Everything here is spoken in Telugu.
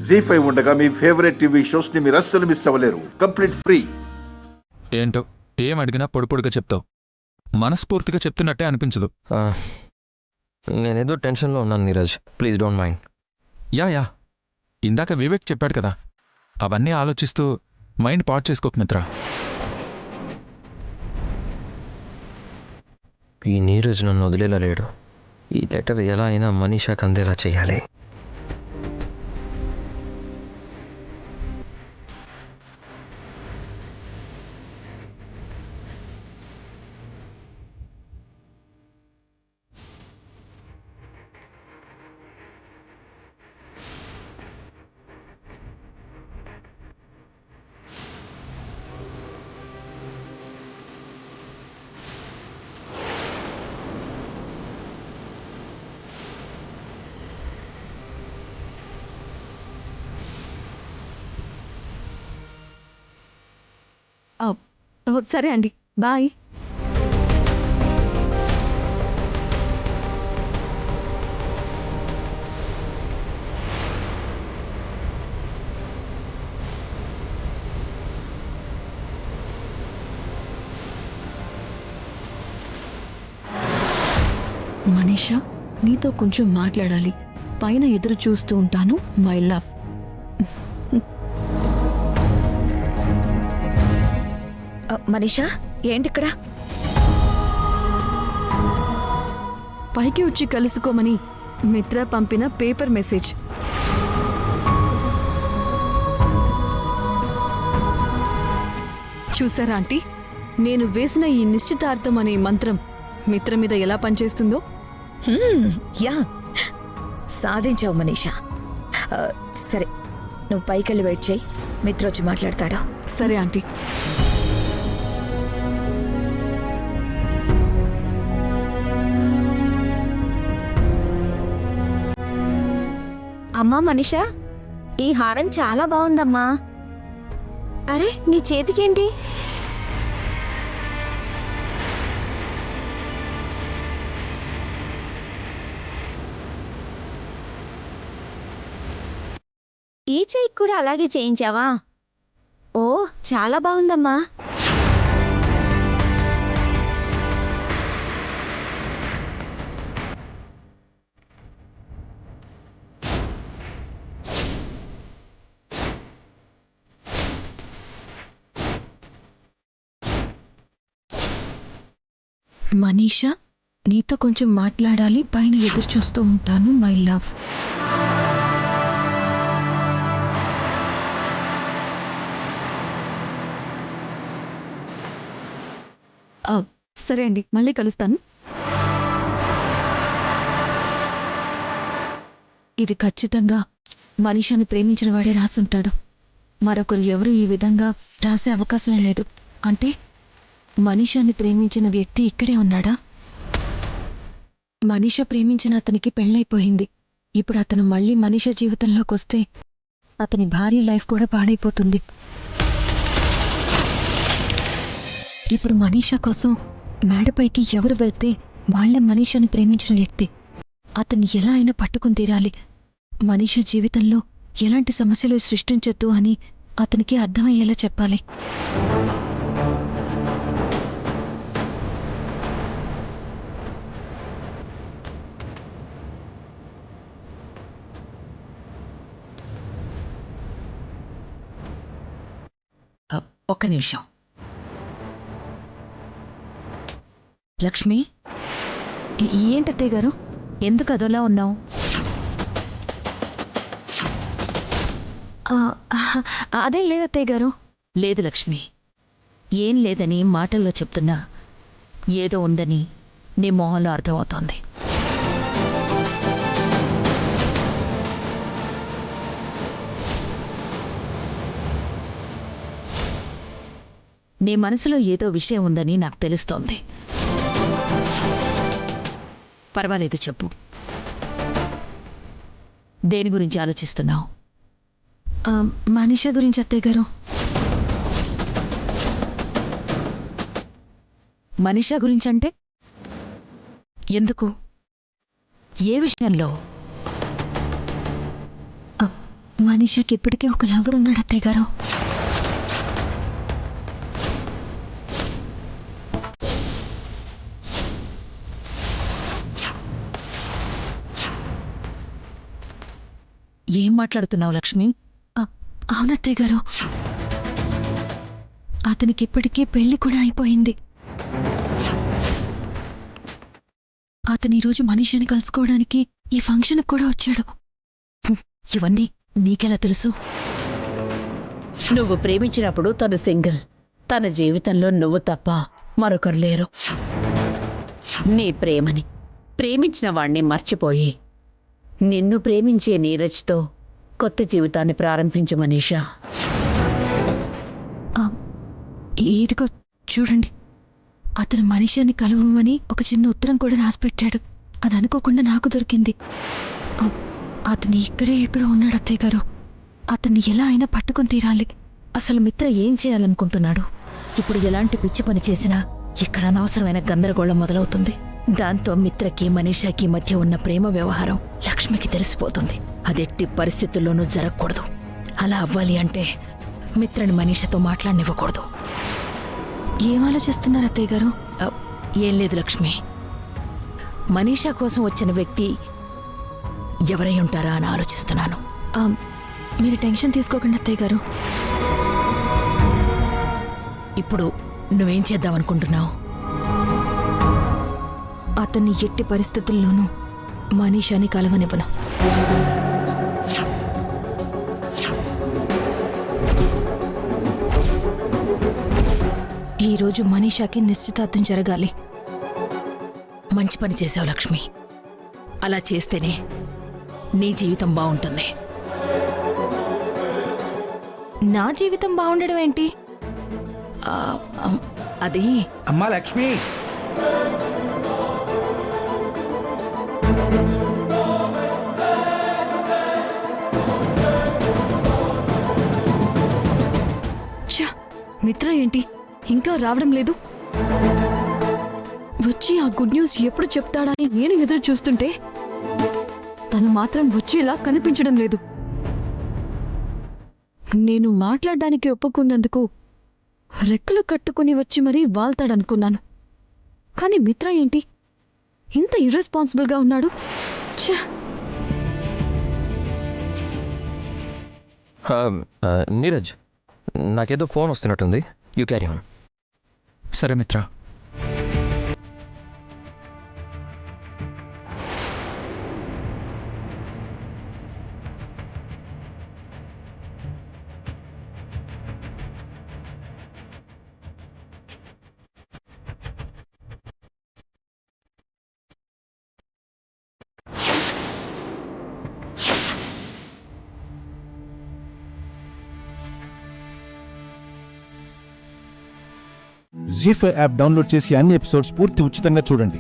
జీ5 ఉండగా మీ ఫేవరెట్ టీవీ షోస్ ని మీరు అస్సలు మిస్ అవ్వలేరు. Complete free. ఏంటో ఏం అడిగినా పొడిపొడిగా చెప్తావు. మనస్ఫూర్తిగా చెప్తున్నట్టే అనిపించదు. నేనేదో టెన్షన్లో ఉన్నాను Neeraj, please don't mind. Yeah ఇందాక వివేక్ చెప్పాడు కదా, అవన్నీ ఆలోచిస్తూ మైండ్ పాడు చేసుకోకు మిత్ర. ఈ నీరజ్ నన్ను వదిలేలా లేడు. ఈ లెటర్ ఎలా అయినా మనీషాకి అందేలా చేయాలి. సరే అండి, బాయ్. మనీషా, నీతో కొంచెం మాట్లాడాలి. పైన ఎదురు చూస్తూ ఉంటాను. My love. మనీషా, ఏంటిక్కడ? పైకి వచ్చి కలుసుకోమని మిత్ర పంపిన పేపర్ మెసేజ్. చూసారా ఆంటీ, నేను వేసిన ఈ నిశ్చితార్థం అనే మంత్రం మిత్ర మీద ఎలా పనిచేస్తుందో? యా, సాధించావు మనీషా. సరే, నువ్వు పైకెళ్ళి వెయిట్ చేయి, మిత్ర వచ్చి మాట్లాడతాడు. సరే ఆంటీ. అమ్మా మనీషా, ఈ హారం చాలా బాగుందమ్మా. అరే, నీ చేతికేంటి? ఈ చెయ్యికి కూడా అలాగే చేయించావా? ఓ, చాలా బాగుందమ్మా. మనీషా, నీతో కొంచెం మాట్లాడాలి. పైన ఎదురు చూస్తూ ఉంటాను. My love. సరే అండి, మళ్ళీ కలుస్తాను. ఇది ఖచ్చితంగా మనీషాని ప్రేమించిన వాడే రాసుంటాడు. మరొకరు ఎవరు ఈ విధంగా రాసే అవకాశం లేదు. అంటే మనీషాని ప్రేమించిన వ్యక్తి ఇక్కడే ఉన్నాడా? మనీష ప్రేమించిన అతనికి పెళ్ళైపోయింది. ఇప్పుడు అతను మళ్ళీ మనీష జీవితంలోకి వస్తే అతని భార్య లైఫ్ కూడా పాడైపోతుంది. ఇప్పుడు మనీష కోసం మేడపైకి ఎవరు వెళ్తే వాళ్లే మనీషాని ప్రేమించిన వ్యక్తి. అతన్ని ఎలా అయినా పట్టుకుని తీరాలి. మనీష జీవితంలో ఎలాంటి సమస్యలు సృష్టించొద్దు అని అతనికి అర్థమయ్యేలా చెప్పాలి. ఒక్క నిమిషం. లక్ష్మి, ఏంటత్తయ్య గారు, ఎందుకు అదోలా ఉన్నావు? అదేం లేదత్తయ్య గారు. లేదు లక్ష్మి, ఏం లేదని మాటల్లో చెప్తున్నా ఏదో ఉందని నీ మొహంలో అర్థమవుతోంది. నీ మనసులో ఏదో విషయం ఉందని నాకు తెలుస్తోంది. పర్వాలేదు, చెప్పు. దేని గురించి ఆలోచిస్తున్నావు? మనీష గురించి అత్తయ్య గారు. మనీషా గురించంటే ఎందుకు? ఏ విషయంలో? మనీషాకి ఇప్పటికే ఒక లవర్ ఉన్నాడు అత్తయ్య గారు. ఏం మాట్లాడుతున్నావు లక్ష్మి? అవునత్తయ్య గారు, అతనికి ఇప్పటికే పెళ్లి కూడా అయిపోయింది. అతను ఈరోజు మనీషాని కలుసుకోవడానికి ఈ ఫంక్షన్కి కూడా వచ్చాడు. ఇవన్నీ నీకెలా తెలుసు? నువ్వు ప్రేమించినప్పుడు తను సింగిల్. తన జీవితంలో నువ్వు తప్ప మరొకరు లేరు. నీ ప్రేమని, ప్రేమించిన వాణ్ణి మర్చిపోయి నిన్ను ప్రేమించే నీరజ్తో కొత్త జీవితాన్ని ప్రారంభించు మనీషా. ఇదిగో చూడండి, అతను మనీషాని కలవమని ఒక చిన్న ఉత్తరం కూడా రాసిపెట్టాడు. అది అనుకోకుండా నాకు దొరికింది. అతను ఇక్కడే ఎక్కడో ఉన్నాడు అత్తయ్య గారు. అతన్ని ఎలా అయినా పట్టుకొని తీరాలి. అసలు మిత్ర ఏం చేయాలనుకుంటున్నాడు? ఇప్పుడు ఎలాంటి పిచ్చి పని చేసినా ఇక్కడ అనవసరమైన గందరగోళం మొదలవుతుంది. దాంతో మిత్రకి మనీషాకి మధ్య ఉన్న ప్రేమ వ్యవహారం లక్ష్మికి తెలిసిపోతుంది. అదెట్టి పరిస్థితుల్లోనూ జరగకూడదు. అలా అవ్వాలి అంటే మిత్రని మనీషాతో మాట్లాడనివ్వకూడదు. ఏం ఆలోచిస్తున్నారు అత్తయ్య గారు? ఏం లేదు లక్ష్మి, మనీషా కోసం వచ్చిన వ్యక్తి ఎవరై ఉంటారా అని ఆలోచిస్తున్నాను. మీరు టెన్షన్ తీసుకోకండి అత్తయ్య గారు. ఇప్పుడు నువ్వేం చేద్దామనుకుంటున్నావు? అతన్ని ఎట్టి పరిస్థితుల్లోనూ మనీషాని కలవనివ్వను. ఈరోజు మనీషాకి నిశ్చితార్థం జరగాలి. మంచి పని చేశావు లక్ష్మి. అలా చేస్తేనే నీ జీవితం బాగుంటుంది. నా జీవితం బాగుండడం ఏంటి? అది అమ్మా లక్ష్మి, మిత్ర ఏంటి ఇంకా రావడం లేదు? వచ్చి ఆ గుడ్ న్యూస్ ఎప్పుడు చెప్తాడని నేను ఎదురు చూస్తుంటే తను మాత్రం వచ్చేలా కనిపించడం లేదు. నేను మాట్లాడడానికి ఒప్పుకున్నందుకు రెక్కలు కట్టుకుని వచ్చి మరీ వాళ్తాడనుకున్నాను. కానీ మిత్ర ఏంటి ఇంత ఇర్రెస్పాన్సిబుల్గా ఉన్నాడు? నీరజ్, నాకేదో ఫోన్ వస్తున్నట్టుంది. You carry on. సరే మిత్ర. జీ5 యాప్ డౌన్లోడ్ చేసి అన్ని ఎపిసోడ్స్ పూర్తి ఉచితంగా చూడండి.